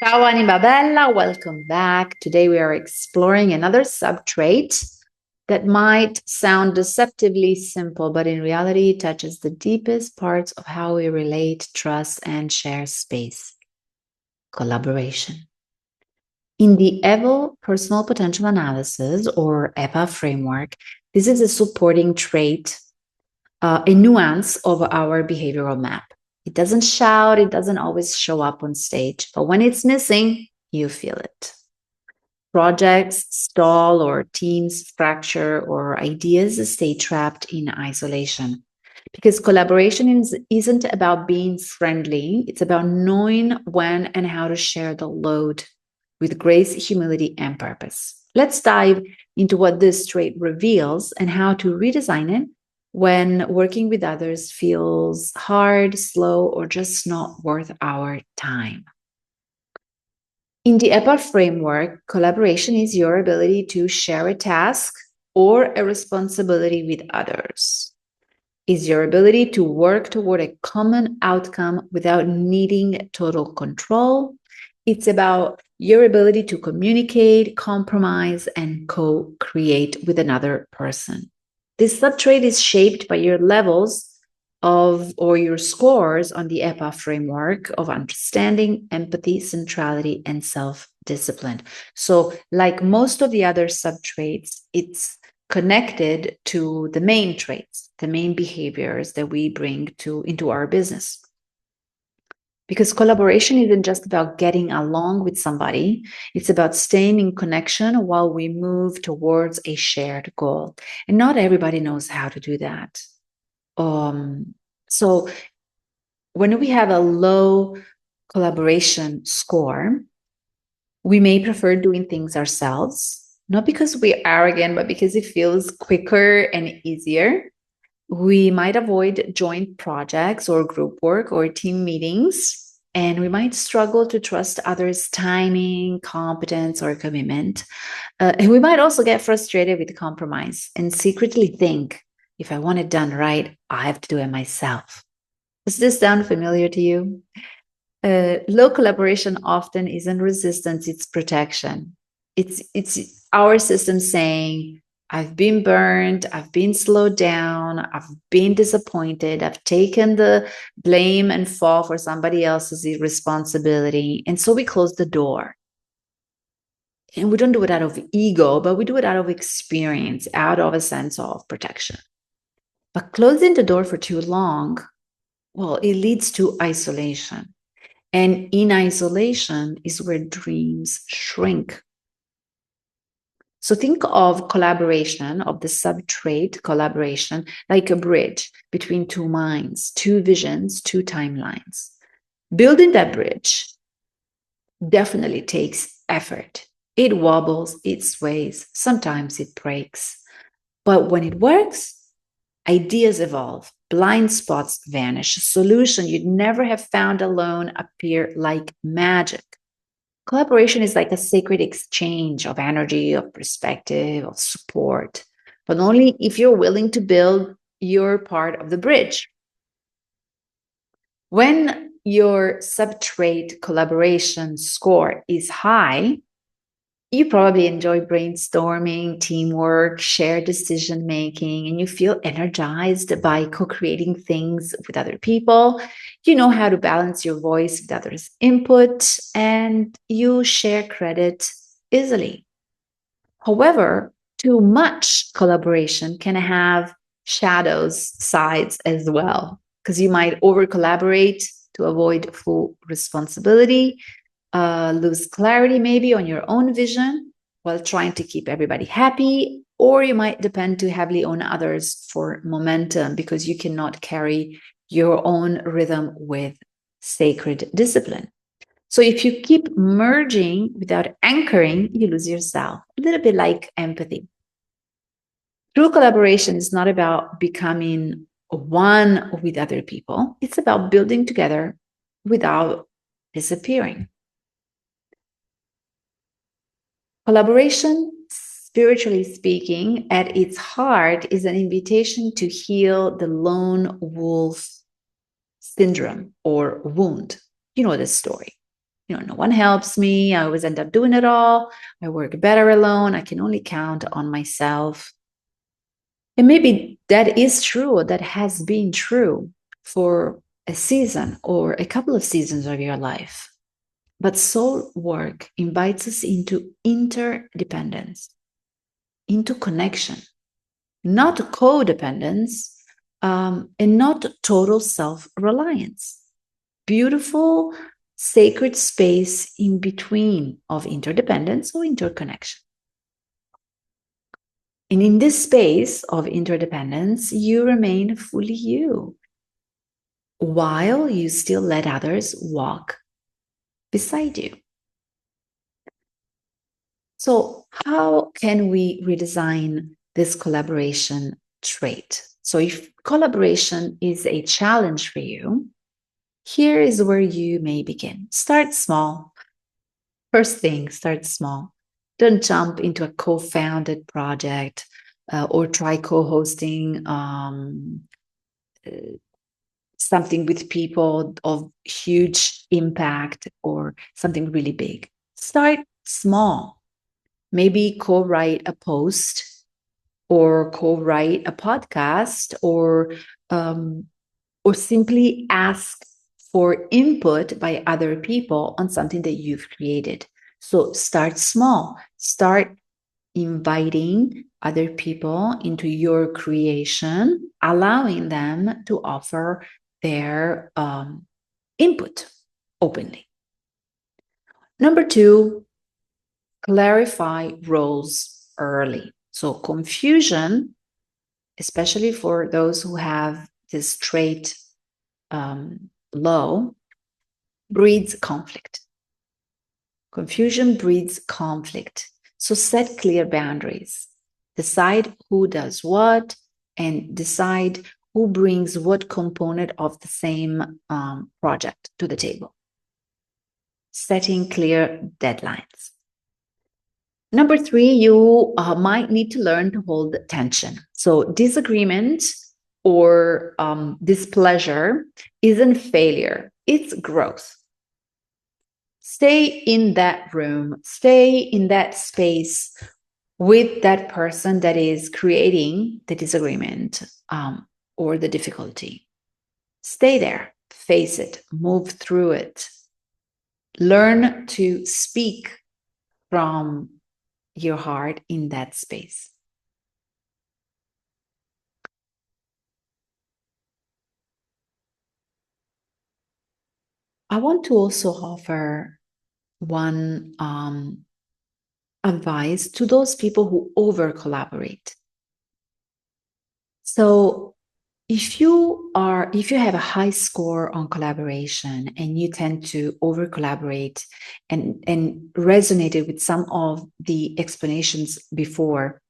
Ciao Anima Bella, welcome back. Today we are exploring another subtrait that might sound deceptively simple, but in reality touches the deepest parts of how we relate, trust, and share space: collaboration. In the EVO Personal Potential Analysis, or EPA framework, this is a supporting trait, a nuance of our behavioral map. It doesn't shout, it doesn't always show up on stage, but when it's missing, you feel it. Projects stall, or teams fracture, or ideas stay trapped in isolation. Because collaboration isn't about being friendly, it's about knowing when and how to share the load with grace, humility, and purpose. Let's dive into what this trait reveals and how to redesign it when working with others feels hard, slow, or just not worth our time. In the EPA framework, collaboration is your ability to share a task or a responsibility with others. Is your ability to work toward a common outcome without needing total control. It's about your ability to communicate, compromise, and co-create with another person. This subtrait is shaped by your levels of or your scores on the EPA framework of understanding, empathy, centrality, and self-discipline. So, like most of the other subtraits, it's connected to the main traits, the main behaviors that we bring into our business. Because collaboration isn't just about getting along with somebody, it's about staying in connection while we move towards a shared goal. And not everybody knows how to do that. So when we have a low collaboration score, we may prefer doing things ourselves, not because we're arrogant, but because it feels quicker and easier. We might avoid joint projects or group work or team meetings, and we might struggle to trust others' timing, competence, or commitment. And we might also get frustrated with compromise and secretly think, if I want it done right, I have to do it myself. Does this sound familiar to you? Low collaboration often isn't resistance, it's protection. It's our system saying, I've been burned, I've been slowed down, I've been disappointed, I've taken the blame and fall for somebody else's responsibility. And so we close the door. And we don't do it out of ego, but we do it out of experience, out of a sense of protection. But closing the door for too long, well, it leads to isolation. And in isolation is where dreams shrink. So think of collaboration, of the subtrait collaboration, like a bridge between two minds, two visions, two timelines. Building that bridge definitely takes effort. It wobbles, it sways, sometimes it breaks. But when it works, ideas evolve, blind spots vanish, a solution you'd never have found alone appear like magic. Collaboration is like a sacred exchange of energy, of perspective, of support, but only if you're willing to build your part of the bridge. When your subtrait collaboration score is high, you probably enjoy brainstorming, teamwork, shared decision making, and you feel energized by co creating things with other people. You know how to balance your voice with others' input, and you share credit easily. However, too much collaboration can have shadows, sides as well, because you might over collaborate to avoid full responsibility, lose clarity maybe on your own vision while trying to keep everybody happy, or you might depend too heavily on others for momentum because you cannot carry your own rhythm with sacred discipline. So if you keep merging without anchoring, you lose yourself, a little bit like empathy. True collaboration is not about becoming one with other people. It's about building together without disappearing. Collaboration, spiritually speaking, at its heart is an invitation to heal the lone wolf syndrome or wound. You know the story. No one helps me. I always end up doing it all. I work better alone. I can only count on myself. And maybe that is true, or that has been true for a season or a couple of seasons of your life. But soul work invites us into interdependence, into connection, not codependence, and not total self reliance. Beautiful, sacred space in between of interdependence or interconnection. And in this space of interdependence, you remain fully you, while you still let others walk beside you. So, how can we redesign this collaboration trait? So, if collaboration is a challenge for you, here is where you may begin. Start small. First thing, start small. Don't jump into a co-founded project or try co-hosting something with people of huge impact or something really big. Start small. Maybe co-write a post or co-write a podcast or simply ask for input by other people on something that you've created. So start small. Start inviting other people into your creation, allowing them to offer their input openly. Number 2, clarify roles early. So confusion, especially for those who have this trait low, breeds conflict. Confusion breeds conflict. So set clear boundaries. Decide who does what and decide who brings what component of the same project to the table. Setting clear deadlines. Number 3, you might need to learn to hold tension. So disagreement or displeasure isn't failure, it's growth. Stay in that room, stay in that space with that person that is creating the disagreement or the difficulty. Stay there, face it, move through it. Learn to speak from your heart in that space. I want to also offer one advice to those people who over collaborate. So if you have a high score on collaboration and you tend to over collaborate and resonated with some of the explanations before,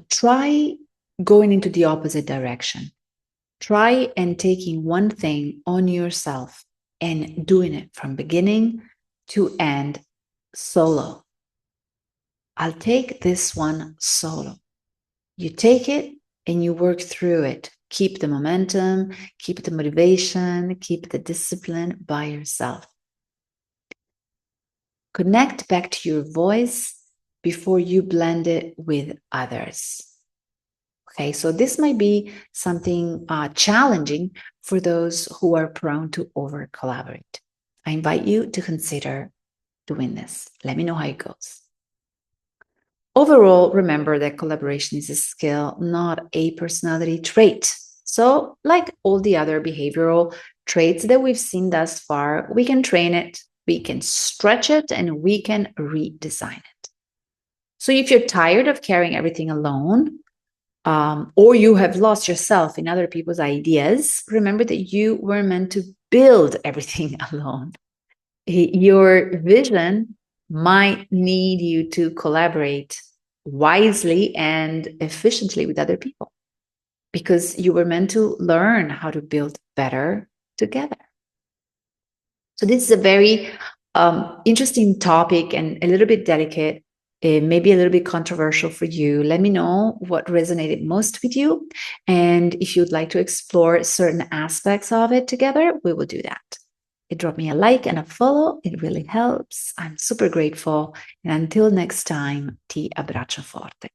try going into the opposite direction. Try and taking one thing on yourself and doing it from beginning to end solo. I'll take this one solo. You take it and you work through it. Keep the momentum, keep the motivation, keep the discipline by yourself. Connect back to your voice before you blend it with others. Okay, so this might be something challenging for those who are prone to over collaborate. I invite you to consider doing this. Let me know how it goes. Overall, remember that collaboration is a skill, not a personality trait. So, like all the other behavioral traits that we've seen thus far, we can train it, we can stretch it, and we can redesign it. So, if you're tired of carrying everything alone, or you have lost yourself in other people's ideas, remember that you were meant to build everything alone. Your vision might need you to collaborate wisely and efficiently with other people because you were meant to learn how to build better together. So this is a very interesting topic and a little bit delicate, maybe a little bit controversial for you. Let me know what resonated most with you. And if you'd like to explore certain aspects of it together, we will do that. drop me a like and a follow. It really helps. I'm super grateful. And until next time, ti abbraccio forte.